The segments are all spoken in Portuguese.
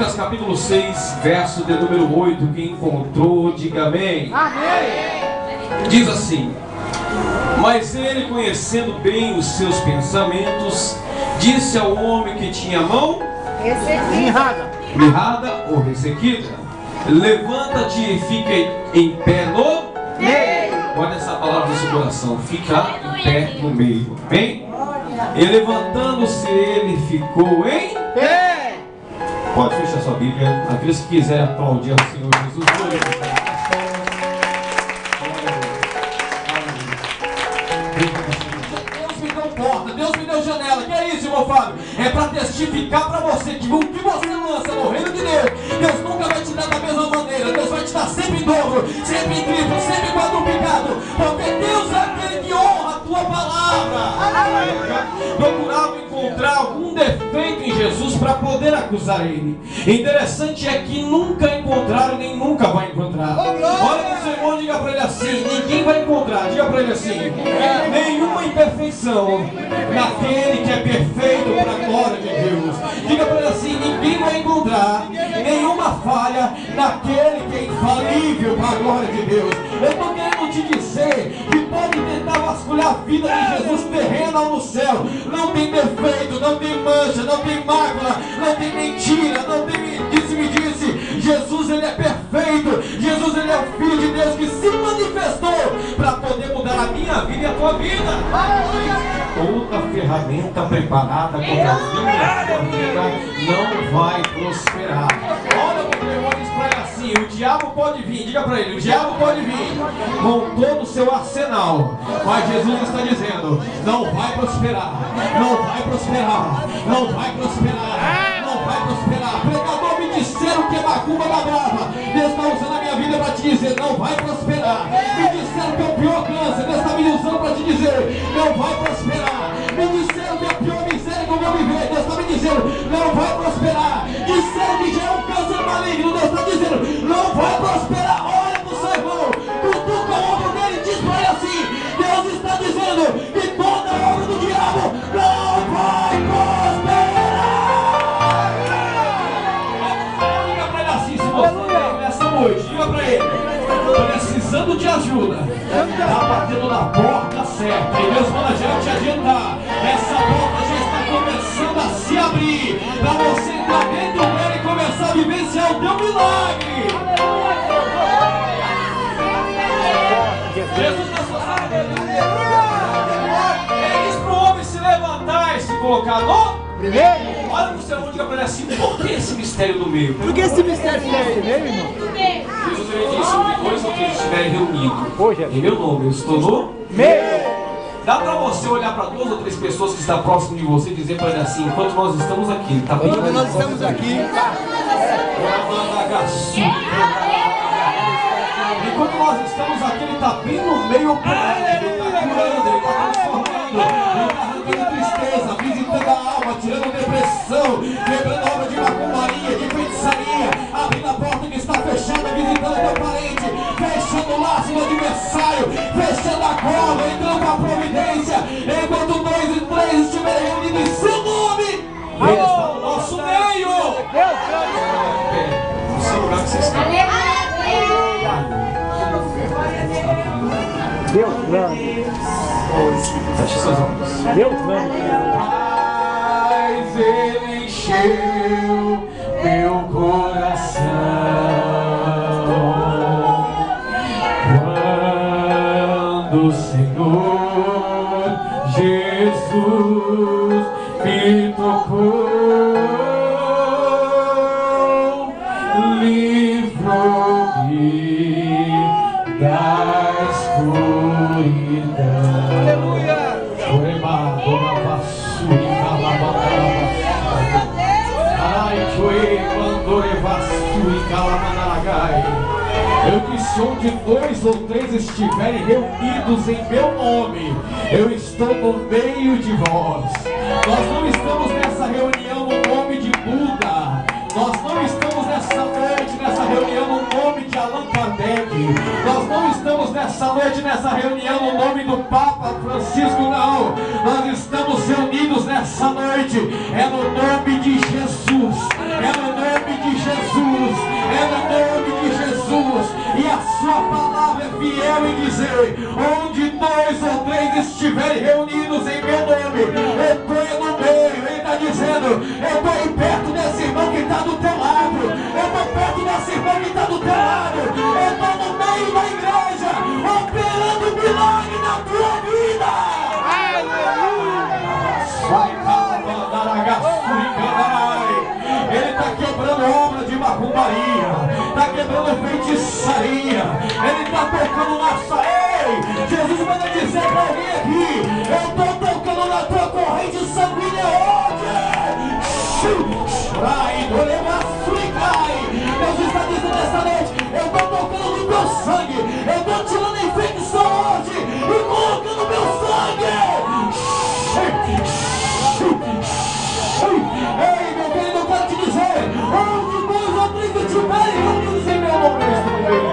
Lucas capítulo 6, verso de número 8. Quem encontrou, diga amém. Amém. Diz assim: mas ele, conhecendo bem os seus pensamentos, disse ao homem que tinha a mão mirrada ou ressequida: levanta-te e fica em pé no meio. Olha essa palavra no seu coração: ficar em pé no meio. Amém? E levantando-se ele ficou em pé. Pode fechar sua Bíblia. Aqueles que quiserem aplaudir ao Senhor Jesus. Deus me deu porta, Deus me deu janela. Que é isso, irmão Fábio? É para testificar para você que o que você lança no reino de Deus, Deus nunca vai te dar da mesma maneira. Deus vai te dar sempre em dobro, sempre em triplo, sempre quadruplicado. Porque Deus é aquele que honra a tua palavra. Procurava encontrar algum defeito em Jesus para poder acusar ele. Interessante é que nunca encontraram, nem nunca vai encontrar. Olha para o seu irmão, diga para ele assim: ninguém vai encontrar, diga para ele assim, nenhuma imperfeição naquele que é perfeito para a glória de Deus. Diga para ele assim: ninguém vai encontrar nenhuma falha naquele que é infalível para a glória de Deus. Eu estou querendo te dizer que pode tentar vasculhar a vida de Jesus terrena ou no céu, não tem defeito, não tem mancha, não tem mácula, não tem mentira, não tem disse-me-disse. Jesus, ele é perfeito. Jesus, ele é o Filho de Deus que se manifestou para poder mudar a minha vida e a tua vida. Toda ferramenta preparada contra a minha vida não vai prosperar. Olha para o teu irmão e diz para ele assim: o diabo pode vir, diga para ele, o diabo pode vir com todo o seu arsenal, mas Jesus está dizendo: não vai prosperar, não vai prosperar, não vai prosperar, não vai prosperar. Pregador, me disseram que é macumba da brava. Deus está usando a minha vida para te dizer: não vai prosperar. Me disseram que é o pior câncer. Deus está me usando para te dizer: não vai prosperar. Me disseram que é a pior miséria que eu vou viver. Deus está me dizendo: não vai prosperar. Disseram que já é um câncer maligno. Deus está dizendo: não vai prosperar. Olha para o seu irmão, cutuca o ombro dele e diz para ele assim: Deus está dizendo que toda a obra do diabo não vai prosperar. Diga para ele assim: se você veio nessa noite, diga para ele: precisando de ajuda, está batendo na porta certa, e Deus manda já te adiantar. Essa porta já está começando a se abrir para você entrar dentro dela e começar a vivenciar o teu milagre. Jesus na sua vida. É isso para o homem se levantar e se colocar no primeiro. Olha para o seu irmão, diga para ele assim: por que esse mistério do meio? Por que esse mistério do meio, irmão? Jesus ele disse: depois que eles estiverem reunidos em meu nome, eu estou no meio. Dá para você olhar para duas ou três pessoas que estão próximas de você e dizer para ele assim: enquanto nós estamos aqui, está bem? Enquanto nós estamos aqui, enquanto nós estamos aqui, ele está bem no meio operando, ele está curando, ele está transformando, ele está arrancando tristeza, visitando a alma, tirando depressão, quebrando a obra de macumbaria, de feitiçaria, abrindo a porta que está fechada, visitando teu parente, fechando o laço do adversário, fechando a corda, entrando com a providência. Enquanto 2 e 3 estiverem reunidos em seu nome, ele está no nosso meio. No seu lugar que você está. Deus plano. Feche seus olhos. Deus plano. Mas ele encheu meu coração quando o Senhor Jesus me tocou, livrou-me da escuridão. Aleluia. Eu disse: onde 2 ou 3 estiverem reunidos em meu nome, eu estou no meio de vós. Nós não estamos nessa reunião no nome de Buda. Nós não estamos nessa noite, nessa reunião no nome de Allan Kardec. Nós não estamos nessa noite, nessa reunião no nome do Papa Francisco, não. Nós estamos reunidos nessa noite, é no nome de Jesus, é no nome de onde dois ou três estiverem reunidos em meu nome, eu estou no meio. Ele está dizendo, eu estou aí perto desse irmão que está do teu lado, eu estou perto desse irmão que está do teu lado, eu estou no meio da igreja, operando milagre na tua vida. Ele está quebrando obra de macumbaria, está quebrando feitiçaria, ele está tocando na saúde. Jesus manda dizer para alguém aqui, eu estou tocando na tua corrente sanguínea hoje. Deus está dizendo essa noite, eu estou tocando no teu sangue, eu estou tirando a infecção hoje e colocando meu sangue. Ei, meu querido, eu quero te dizer, onde dois ou três estiverem reunidos em meu nome, eu estou no meio.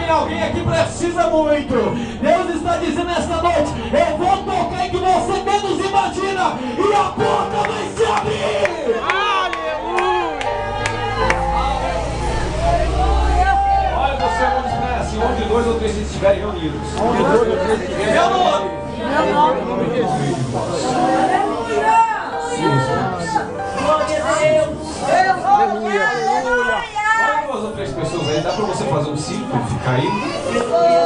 Alguém aqui precisa muito. Deus está dizendo esta noite, eu vou tocar em que você menos imagina e a porta vai se abrir. Aleluia. Olha, você onde está assim, onde dois ou três estiverem reunidos. Onde dois ou três estiverem reunidos. Meu nome de Jesus. Glória a Deus. Aleluia. Duas ou três pessoas aí, dá pra você fazer um círculo, ficar aí?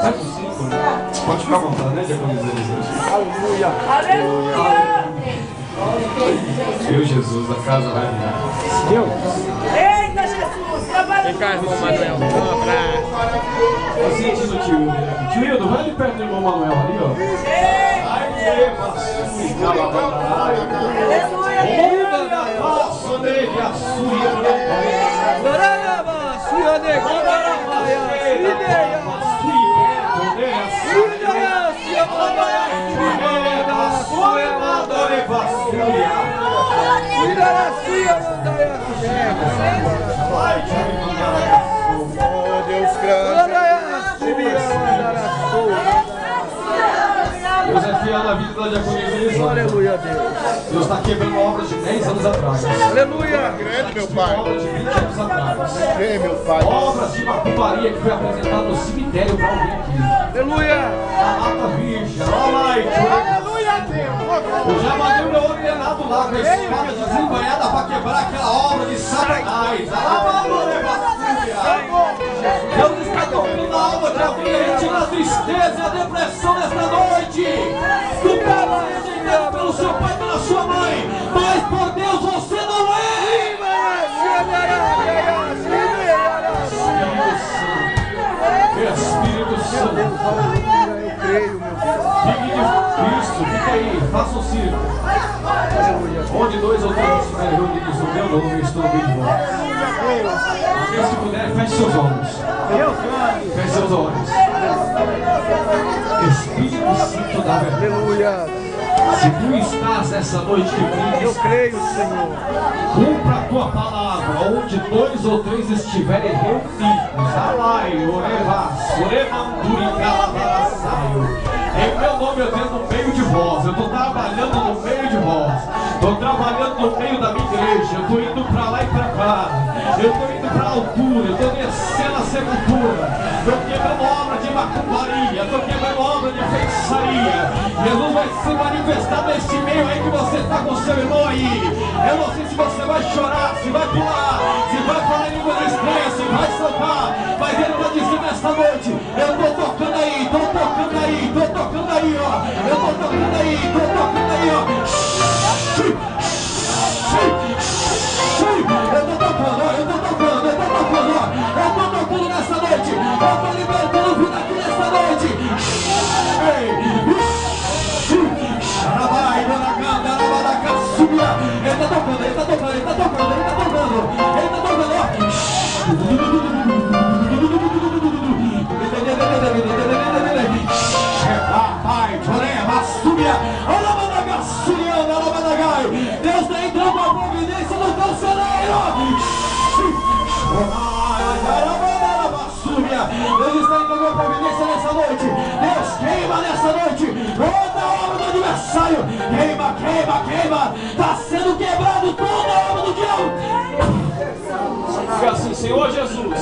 Faz um círculo, né? Pode ficar à vontade, né, Diaconisa Elisângela? Aleluia! Aleluia! Meu Jesus, a casa vai virar. Deus! Eita, Jesus! Vem cá, irmão Manuel, um abraço! Tô sentindo o tio Hildo. Tio Hildo, vai ali perto do irmão Manuel ali, ó. Ai, que vacina, Deus é fiel na vida da diaconisa Elisângela. Aleluia, Deus. Deus está quebrando obras de 10 anos atrás. Aleluia. Grande, meu Pai. Obras de 20 anos atrás. Grande, meu Pai. Obras de macumbaria que foi apresentada no cemitério para alguém aqui. Aleluia. A mata virgem. Aleluia, Deus. Eu já mandei o meu ordenado lá com a espada desembanhada para quebrar aquela obra de Satanás. Deus está tocando a alma de alguém, tira a tristeza e a depressão nesta noite. Tu pode ser rejeitado pelo seu pai e pela sua mãe, mas por Deus você não é. Espírito Santo, eu creio, meu Deus. Fique de Cristo, fique aí, faça um círculo. Onde dois ou três estiverem reunidos no meu nome, eu estou no meio de vós. Porque se puder, feche seus olhos. Feche seus olhos. Espírito Santo da verdade. Aleluia. Se tu estás essa noite aqui, eu creio, Senhor. Cumpra a tua palavra, onde dois ou três estiverem reunidos. Alai, orevas, oremanduricalabarassaio. Em meu nome eu tenho no meio de vós. Eu estou trabalhando no meio de vós. Estou trabalhando no meio da minha igreja. Eu estou indo para lá e para cá. Eu estou indo para a altura. Eu estou descendo a sepultura. Estou quebrando obra de macumbaria. Estou quebrando obra de feitiçaria. Jesus vai se manifestar nesse meio aí que você está com o seu irmão aí. Eu não sei se você vai chorar, se vai pular, se vai falar em língua estranha, se vai saltar. Mas ele está dizendo esta noite: eu estou tocando aí, estou tocando aí, estou tocando aí, ó. Eu estou tocando aí, estou tocando aí, ó. Eu estou tocando, ó. Eu estou tocando, eu estou tocando, ó. Eu estou tocando nessa noite. Eu estou libertando vida aqui nessa noite. Ele está tocando, ele está tocando, ele está tocando, ele está tocando. Ele está tocando, ó. Pai, nessa noite. Deus queima nessa noite toda a obra do adversário. Queima, queima, queima. Está sendo quebrado toda a obra do diabo. Diga assim: Senhor Jesus,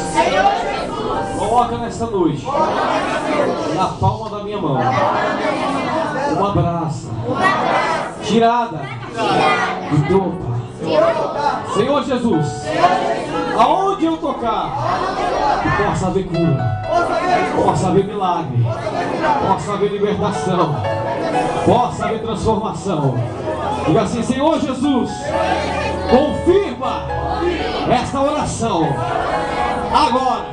coloca nesta noite na palma da minha mão uma braça tirada de topa. Senhor Jesus, aonde eu tocar, possa haver cura, possa haver milagre, possa haver libertação, possa haver transformação. Diga assim: Senhor Jesus, confirma esta oração agora,